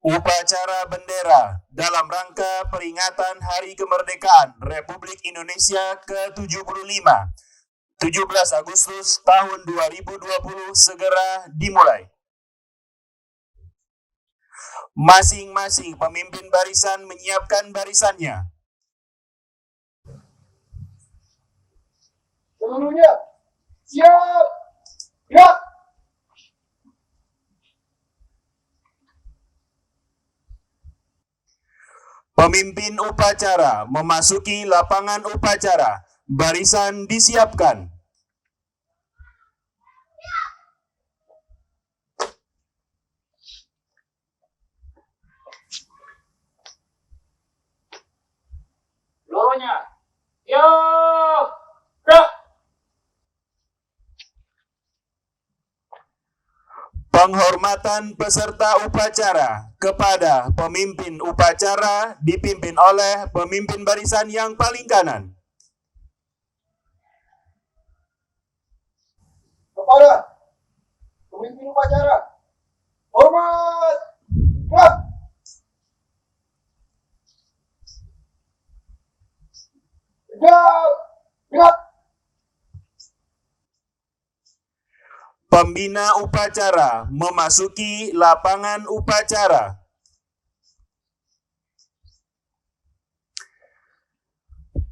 Upacara bendera dalam rangka peringatan Hari Kemerdekaan Republik Indonesia ke-75, 17 Agustus tahun 2020 segera dimulai. Masing-masing pemimpin barisan menyiapkan barisannya. Seluruhnya siap, gerak. Pemimpin upacara memasuki lapangan upacara. Barisan disiapkan. Seluruhnya siap, gerak. Penghormatan peserta upacara kepada pemimpin upacara dipimpin oleh pemimpin barisan yang paling kanan. Kepada pemimpin upacara, hormat, gerak. Tegap, gerak. Pembina upacara memasuki lapangan upacara.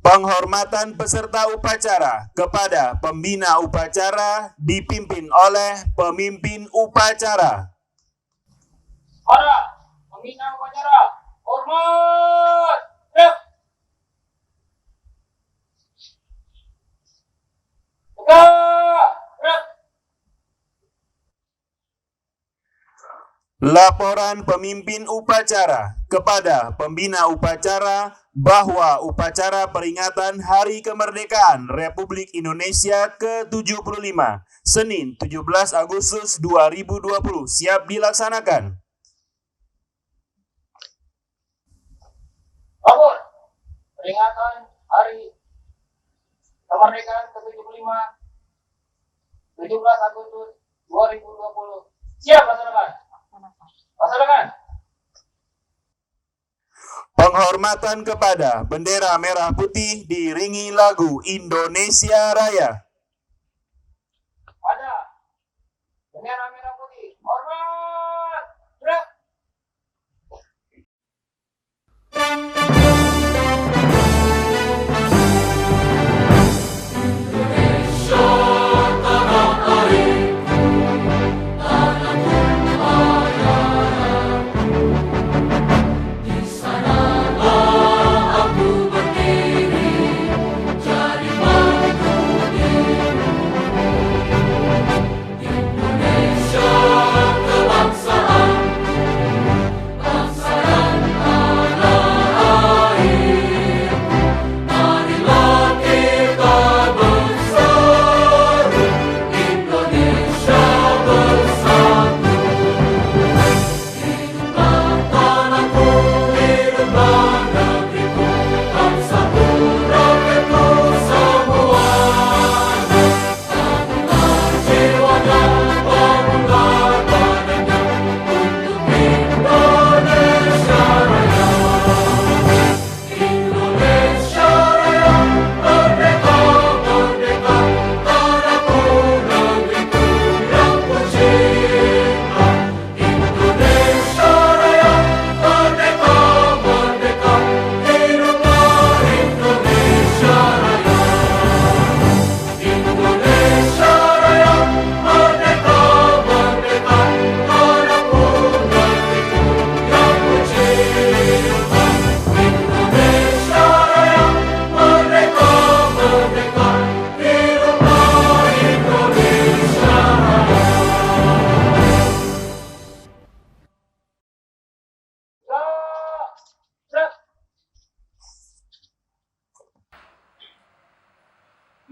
Penghormatan peserta upacara kepada pembina upacara dipimpin oleh pemimpin upacara. Para pembina upacara, hormat, gerak. Tegak, gerak. Laporan pemimpin upacara kepada pembina upacara bahwa upacara peringatan Hari Kemerdekaan Republik Indonesia ke-75, Senin 17 Agustus 2020 siap dilaksanakan. Lapor peringatan Hari Kemerdekaan ke-75, 17 Agustus 2020. Siap, laksanakan. Laksanakan. Penghormatan kepada bendera merah putih diiringi lagu Indonesia Raya. Ada bendera merah putih. Hormat, gerak.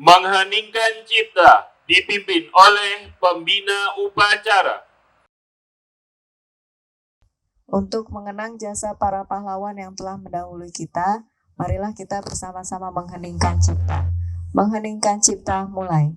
Mengheningkan cipta dipimpin oleh pembina upacara. Untuk mengenang jasa para pahlawan yang telah mendahului kita, marilah kita bersama-sama mengheningkan cipta. Mengheningkan cipta mulai.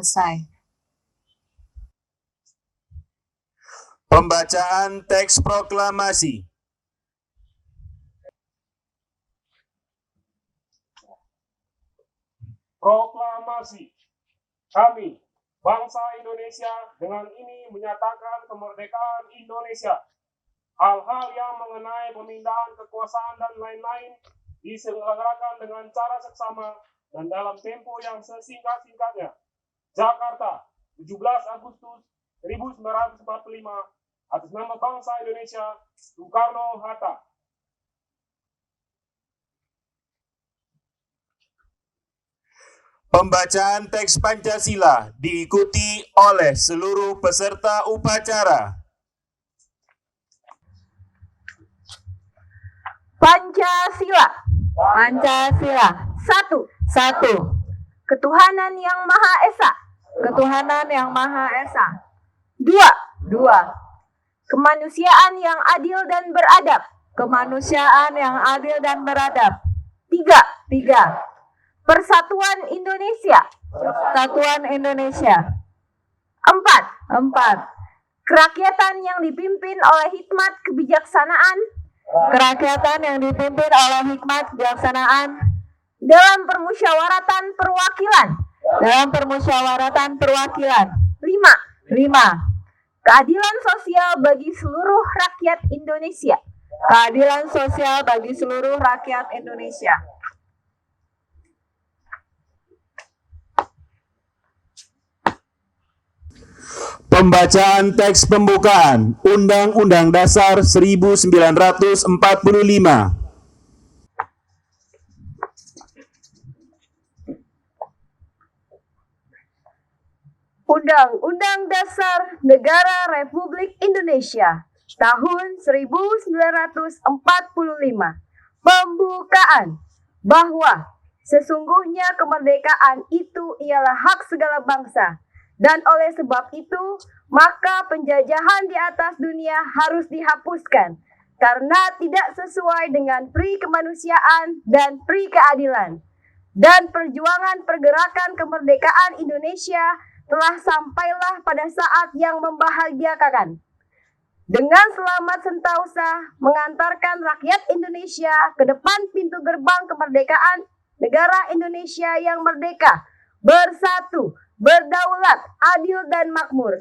selesai. Pembacaan teks proklamasi. Proklamasi. Kami, bangsa Indonesia, dengan ini menyatakan kemerdekaan Indonesia. Hal-hal yang mengenai pemindahan kekuasaan dan lain-lain diselenggarakan dengan cara seksama dan dalam tempo yang sesingkat-singkatnya. Jakarta, 17 Agustus 1945, atas nama bangsa Indonesia, Soekarno-Hatta. Pembacaan teks Pancasila diikuti oleh seluruh peserta upacara. Pancasila. Pancasila. 1. Ketuhanan yang Maha Esa. Ketuhanan yang Maha Esa. 2. Kemanusiaan yang adil dan beradab. Kemanusiaan yang adil dan beradab. 3. Persatuan Indonesia. Persatuan Indonesia. 4. Kerakyatan yang dipimpin oleh hikmat kebijaksanaan Kerakyatan yang dipimpin oleh hikmat kebijaksanaan dalam permusyawaratan perwakilan. dalam permusyawaratan perwakilan. 5. Keadilan sosial bagi seluruh rakyat Indonesia. Keadilan sosial bagi seluruh rakyat Indonesia. Pembacaan teks pembukaan Undang-Undang Dasar 1945. Undang-Undang Dasar Negara Republik Indonesia tahun 1945. Pembukaan bahwa sesungguhnya kemerdekaan itu ialah hak segala bangsa, dan oleh sebab itu maka penjajahan di atas dunia harus dihapuskan karena tidak sesuai dengan pri kemanusiaan dan pri keadilan. Dan perjuangan pergerakan kemerdekaan Indonesia telah sampailah pada saat yang membahagiakan. Dengan selamat sentausa mengantarkan rakyat Indonesia ke depan pintu gerbang kemerdekaan negara Indonesia yang merdeka, bersatu, berdaulat, adil dan makmur.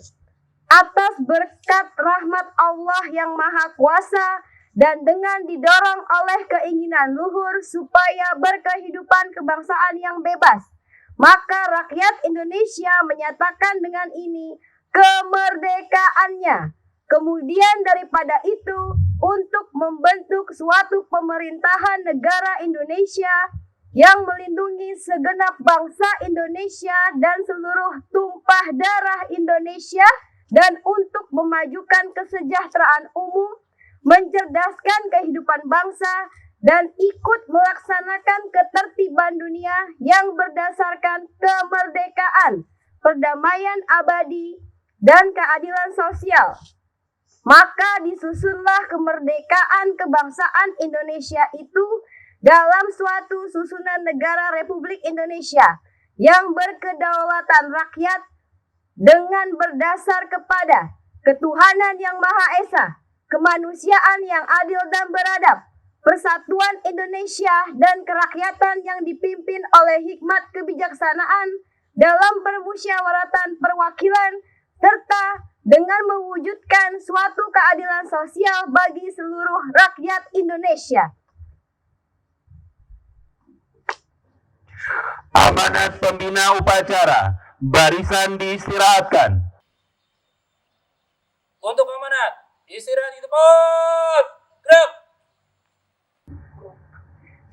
Atas berkat rahmat Allah yang Maha Kuasa dan dengan didorong oleh keinginan luhur supaya berkehidupan kebangsaan yang bebas, maka rakyat Indonesia menyatakan dengan ini kemerdekaannya. Kemudian daripada itu, untuk membentuk suatu pemerintahan negara Indonesia yang melindungi segenap bangsa Indonesia dan seluruh tumpah darah Indonesia, dan untuk memajukan kesejahteraan umum, mencerdaskan kehidupan bangsa, dan ikut melaksanakan ketertiban dunia yang berdasarkan kemerdekaan, perdamaian abadi, dan keadilan sosial. Maka disusunlah kemerdekaan kebangsaan Indonesia itu dalam suatu susunan negara Republik Indonesia yang berkedaulatan rakyat dengan berdasar kepada ketuhanan yang Maha Esa, kemanusiaan yang adil dan beradab, persatuan Indonesia dan kerakyatan yang dipimpin oleh hikmat kebijaksanaan dalam permusyawaratan perwakilan, serta dengan mewujudkan suatu keadilan sosial bagi seluruh rakyat Indonesia. Amanat pembina upacara, barisan diistirahatkan. Untuk amanat, istirahat di tempat. Gerak.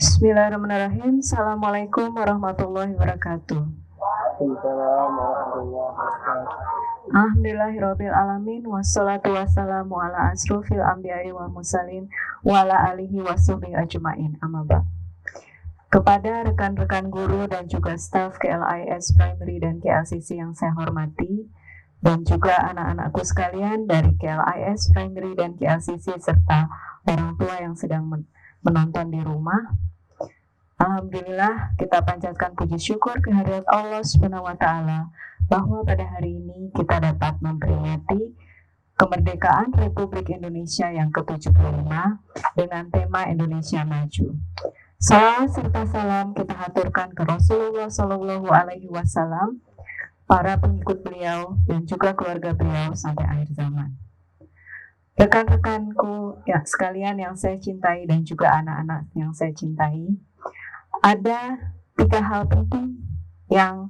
Bismillahirrahmanirrahim. Assalamualaikum warahmatullahi wabarakatuh. Alhamdulillahirabbil alamin, wassalatu wassalamu ala asrofil anbiya'i wal mursalin wa ala alihi washabihi ajmain. Amma ba'd. Kepada rekan-rekan guru dan juga staf KLIS Primary dan KLCC yang saya hormati, dan juga anak-anakku sekalian dari KLIS Primary dan KLCC serta orang tua yang sedang menonton di rumah, Alhamdulillah, kita panjatkan puji syukur kehadirat Allah Subhanahu wa taala bahwa pada hari ini kita dapat memperingati kemerdekaan Republik Indonesia yang ke-75 dengan tema Indonesia Maju. Salawat serta salam kita haturkan ke Rasulullah Shallallahu Alaihi Wasallam, para pengikut beliau dan juga keluarga beliau sampai akhir zaman. Rekan-rekanku ya sekalian yang saya cintai dan juga anak-anak yang saya cintai, ada 3 hal penting yang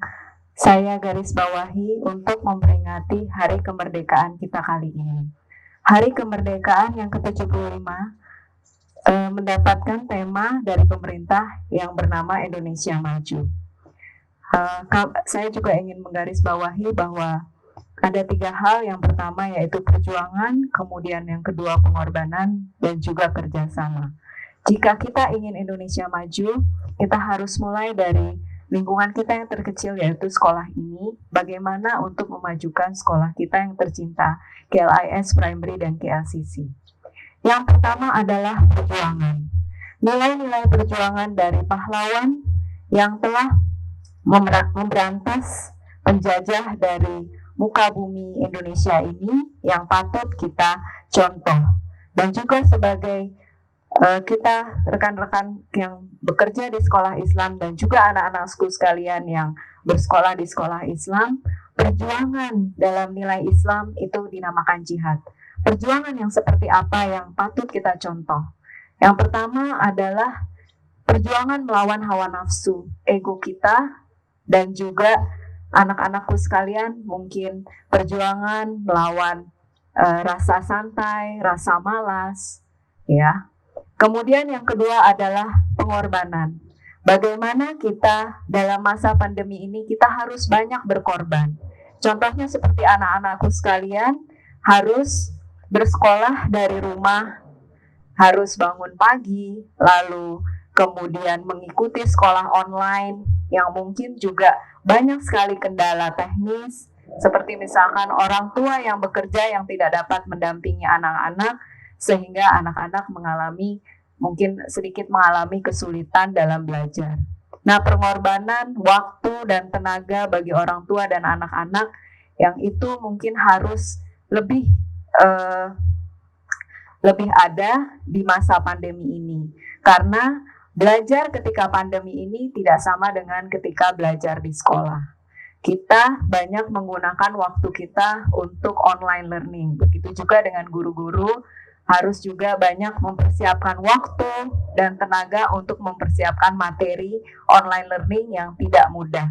saya garis bawahi untuk memperingati hari kemerdekaan kita kali ini. Hari kemerdekaan yang ke-75 mendapatkan tema dari pemerintah yang bernama Indonesia Maju. Saya juga ingin menggarisbawahi bahwa ada 3 hal. Yang pertama yaitu perjuangan, kemudian yang kedua pengorbanan, dan juga kerjasama. Jika kita ingin Indonesia maju, kita harus mulai dari lingkungan kita yang terkecil yaitu sekolah ini. Bagaimana untuk memajukan sekolah kita yang tercinta, KLIS Primary dan KLCC. Yang pertama adalah perjuangan. Nilai-nilai perjuangan dari pahlawan yang telah memberantas penjajah dari muka bumi Indonesia ini yang patut kita contoh. Dan juga sebagai kita rekan-rekan yang bekerja di sekolah Islam dan juga anak-anakku sekalian yang bersekolah di sekolah Islam, perjuangan dalam nilai Islam itu dinamakan jihad. Perjuangan yang seperti apa yang patut kita contoh? Yang pertama adalah perjuangan melawan hawa nafsu, ego kita, dan juga anak-anakku sekalian mungkin perjuangan melawan rasa santai, rasa malas, ya. Kemudian yang kedua adalah pengorbanan. Bagaimana kita dalam masa pandemi ini kita harus banyak berkorban. Contohnya seperti anak-anakku sekalian harus bersekolah dari rumah, harus bangun pagi, lalu kemudian mengikuti sekolah online yang mungkin juga banyak sekali kendala teknis, seperti misalkan orang tua yang bekerja yang tidak dapat mendampingi anak-anak, sehingga anak-anak mungkin sedikit mengalami kesulitan dalam belajar. Nah, pengorbanan waktu dan tenaga bagi orang tua dan anak-anak yang itu mungkin harus lebih ada di masa pandemi ini. Karena belajar ketika pandemi ini tidak sama dengan ketika belajar di sekolah. Kita banyak menggunakan waktu kita untuk online learning. Begitu juga dengan guru-guru harus juga banyak mempersiapkan waktu dan tenaga untuk mempersiapkan materi online learning yang tidak mudah.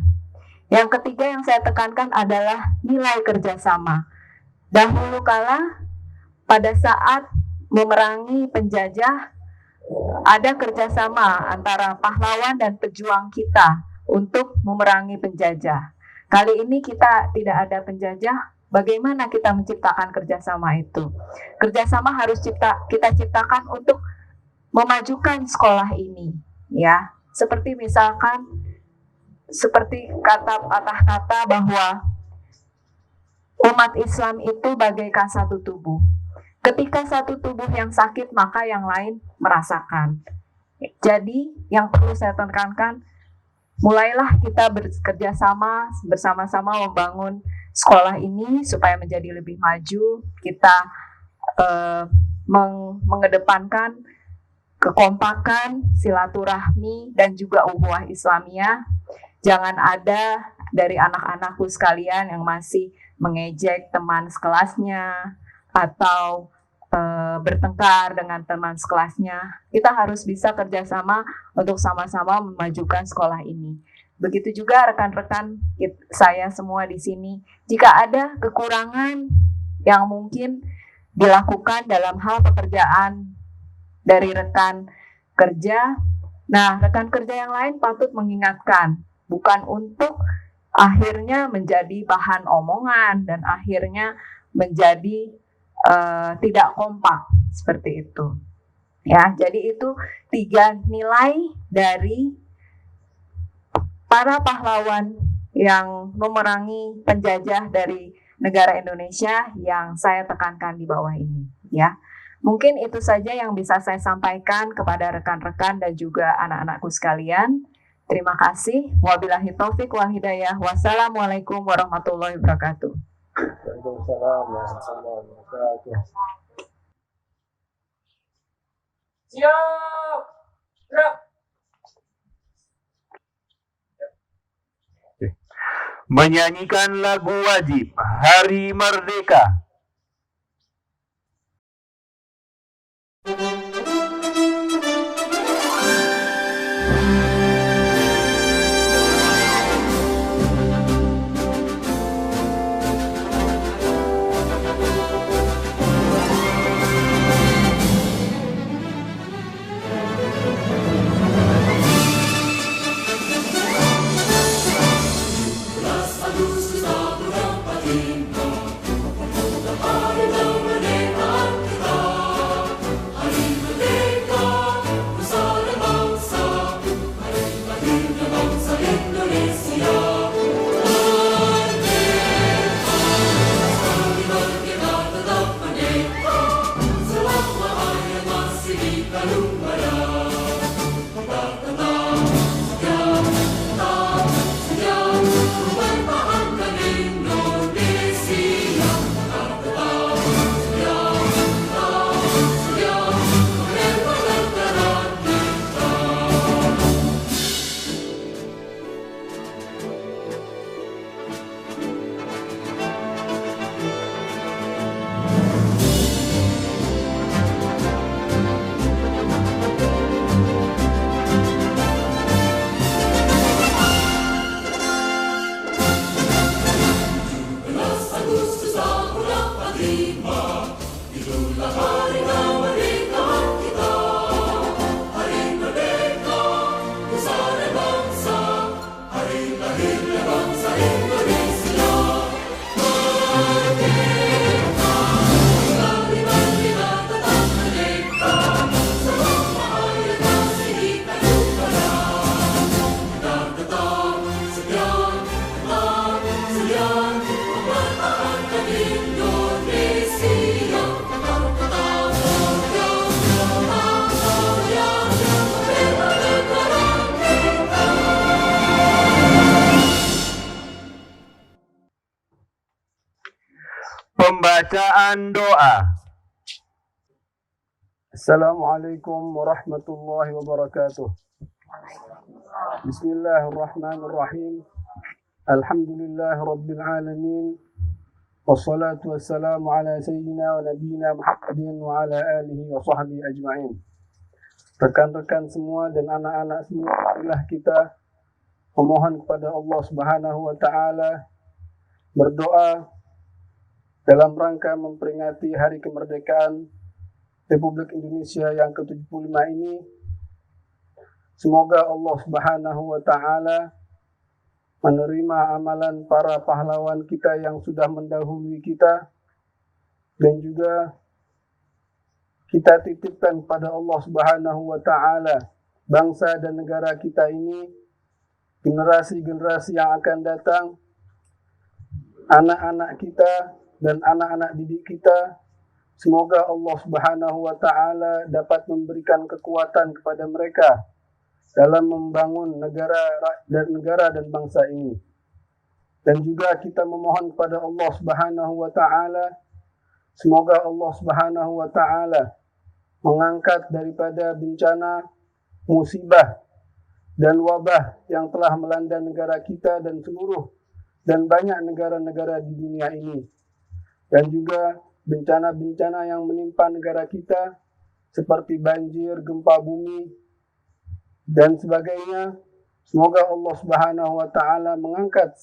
Yang ketiga yang saya tekankan adalah nilai kerjasama. Dahulu kala pada saat memerangi penjajah, ada kerjasama antara pahlawan dan pejuang kita untuk memerangi penjajah. Kali ini kita tidak ada penjajah. Bagaimana kita menciptakan kerjasama itu? Kerjasama harus kita ciptakan untuk memajukan sekolah ini, ya. Seperti misalkan, seperti kata-kata bahwa umat Islam itu bagaikan satu tubuh. Ketika satu tubuh yang sakit, maka yang lain merasakan. Jadi, yang perlu saya tekankan, mulailah kita bekerja sama bersama-sama membangun sekolah ini supaya menjadi lebih maju. Kita mengedepankan kekompakan, silaturahmi, dan juga ukhuwah Islamiyah. Jangan ada dari anak-anakku sekalian yang masih mengejek teman sekelasnya atau bertengkar dengan teman sekelasnya. Kita harus bisa kerjasama untuk sama-sama memajukan sekolah ini. Begitu juga rekan-rekan saya semua di sini. Jika ada kekurangan yang mungkin dilakukan dalam hal pekerjaan dari rekan kerja, nah rekan kerja yang lain patut mengingatkan, bukan untuk akhirnya menjadi bahan omongan dan akhirnya menjadi tidak kompak seperti itu. Ya, jadi itu 3 nilai dari para pahlawan yang memerangi penjajah dari negara Indonesia yang saya tekankan di bawah ini, ya. Mungkin itu saja yang bisa saya sampaikan kepada rekan-rekan dan juga anak-anakku sekalian. Terima kasih. Wabillahi taufik wal hidayah. Wassalamualaikum warahmatullahi wabarakatuh. Waalaikumsalam warahmatullahi wabarakatuh. Siap. Gerak. Menyanyikan lagu wajib Hari Merdeka. Pembacaan doa. Assalamualaikum warahmatullahi wabarakatuh. Bismillahirrahmanirrahim. Alhamdulillah rabbil alamin. Wassalatu wassalamu ala sayyidina wa nabiyina Muhammadin wa ala alihi wa sahbihi ajma'in. Rekan-rekan semua dan anak-anak semua, marilah kita memohon kepada Allah Subhanahu wa taala, berdoa dalam rangka memperingati Hari Kemerdekaan Republik Indonesia yang ke-75 ini. Semoga Allah Subhanahu wa taala menerima amalan para pahlawan kita yang sudah mendahului kita, dan juga kita titipkan pada Allah Subhanahu wa taala bangsa dan negara kita ini, generasi-generasi yang akan datang, anak-anak kita dan anak-anak didik kita. Semoga Allah Subhanahu wa taala dapat memberikan kekuatan kepada mereka dalam membangun negara dan bangsa ini. Dan juga kita memohon kepada Allah Subhanahu wa taala, semoga Allah Subhanahu wa taala mengangkat daripada bencana, musibah dan wabah yang telah melanda negara kita dan banyak negara-negara di dunia ini. Dan juga bencana-bencana yang menimpa negara kita seperti banjir, gempa bumi, dan sebagainya. Semoga Allah Subhanahu wa taala mengangkat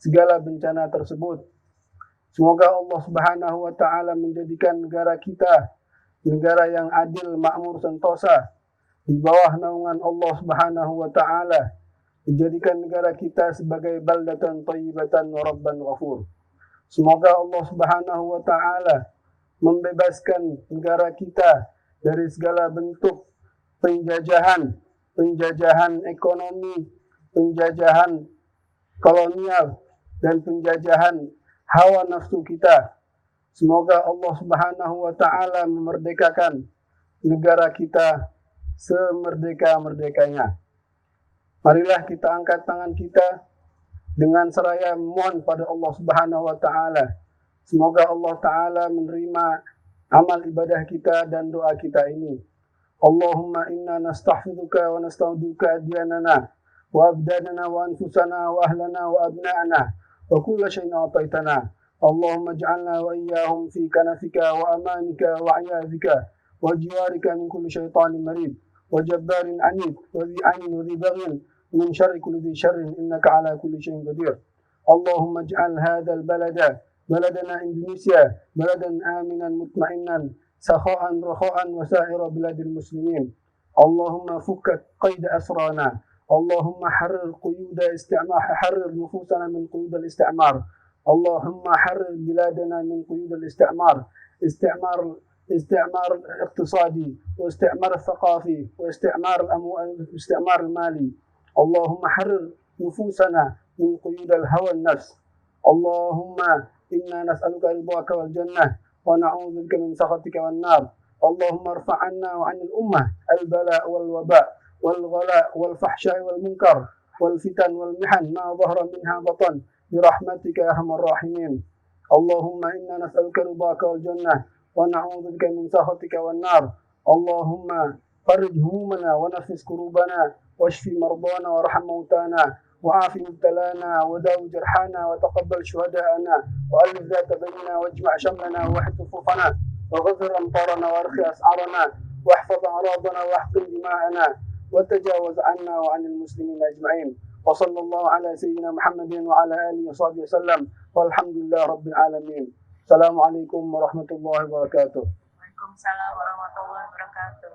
segala bencana tersebut. Semoga Allah Subhanahu wa taala menjadikan negara kita negara yang adil, makmur, sentosa di bawah naungan Allah Subhanahu wa taala. Menjadikan negara kita sebagai baldatan thayyibatan wa rabban ghafur. Semoga Allah Subhanahu wa taala membebaskan negara kita dari segala bentuk penjajahan ekonomi, penjajahan kolonial, dan penjajahan hawa nafsu kita. Semoga Allah Subhanahu wa Ta'ala memerdekakan negara kita semerdeka-merdekanya. Marilah kita angkat tangan kita dengan seraya mohon pada Allah Subhanahu wa Ta'ala. Semoga Allah Ta'ala menerima amal ibadah kita dan doa kita ini. Allahumma inna nastahfiduka wa nastauduka adyanana wa abdanana wa anfusana wa ahlana wa abna'ana wa kulla syai'in ataitana. Allahumma ij'alna wa iyyahum fi kanafika wa amanika wa a'yadika wa jiwarika min kulli syaitanin marid wa jabbarin anid wa dhi ainin wa dhi baghin min syarri kulli dhi syarrin innaka ala kulli syai'in qadir. Allahumma ij'al hadzal balada baladana Indonesia baladan aminan mutmainan sakha'an rakha'an wa sa'ira biladil muslimin. Allahumma fukka qaida asrana. Allahumma harrir quyuda istimar, harrir nufusana min quyud al-istimar. اللهم حرر بلادنا من قيود الاستعمار استعمار اقتصادي واستعمار ثقافي واستعمار المالي. اللهم حرر نفوسنا من قيود الهوى النفس. اللهم إنا نسألك رضاك والجنة ونعوذ بك من سخطك والنار. اللهم ارفع عنا وعن الأمة البلاء والوباء والغلاء والفحشاء والمنكر والفتن والمحن ما ظهر منها بطن برحمتك يا أرحم الراحمين. اللهم إنا نسألك رضاك والجنة ونعوذ بك من سخطك والنار. اللهم فرج همومنا ونفس كروبنا واشف مرضانا وارحم موتانا وعاف مبتلانا وداو جرحانا وتقبل شهداءنا وألف ذات بيننا واجمع شملنا ووحد صفوفنا وغفر أمطارنا وارخي أسعارنا واحفظ أعراضنا واحقن دماءنا وتجاوز عنا وعن المسلمين أجمعين. وصلى الله على سيدنا محمد وعلى آله وصحبه وسلم والحمد لله رب العالمين. السلام عليكم ورحمة الله وبركاته. Waalaikumsalam warahmatullahi wabarakatuh.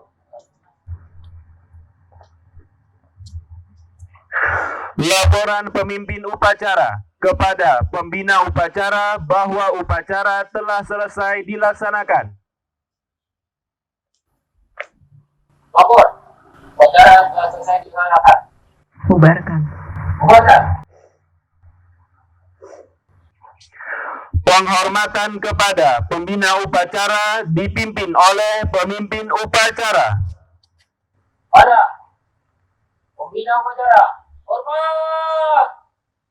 Laporan pemimpin upacara kepada pembina upacara bahwa upacara telah selesai dilaksanakan. Lapor. Upacara telah selesai dilaksanakan. Bubarkan. Bubarkan. Penghormatan kepada pembina upacara dipimpin oleh pemimpin upacara. Pada pembina upacara. Hormat.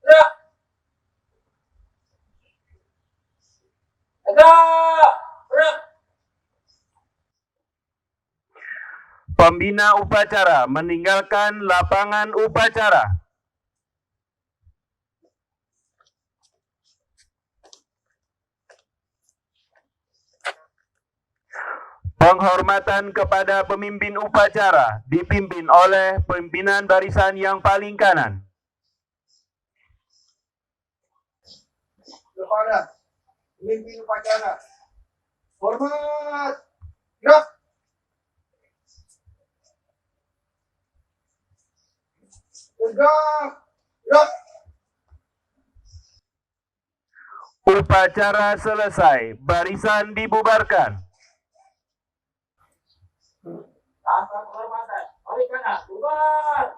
Gerak. Tegak. Gerak. Pembina upacara meninggalkan lapangan upacara. Penghormatan kepada pemimpin upacara dipimpin oleh pimpinan barisan yang paling kanan. Kepada pemimpin upacara, hormat, gerak. Tegak, gerak. Upacara selesai, barisan dibubarkan. Tanpa penghormatan. Mari kanan. Bubar.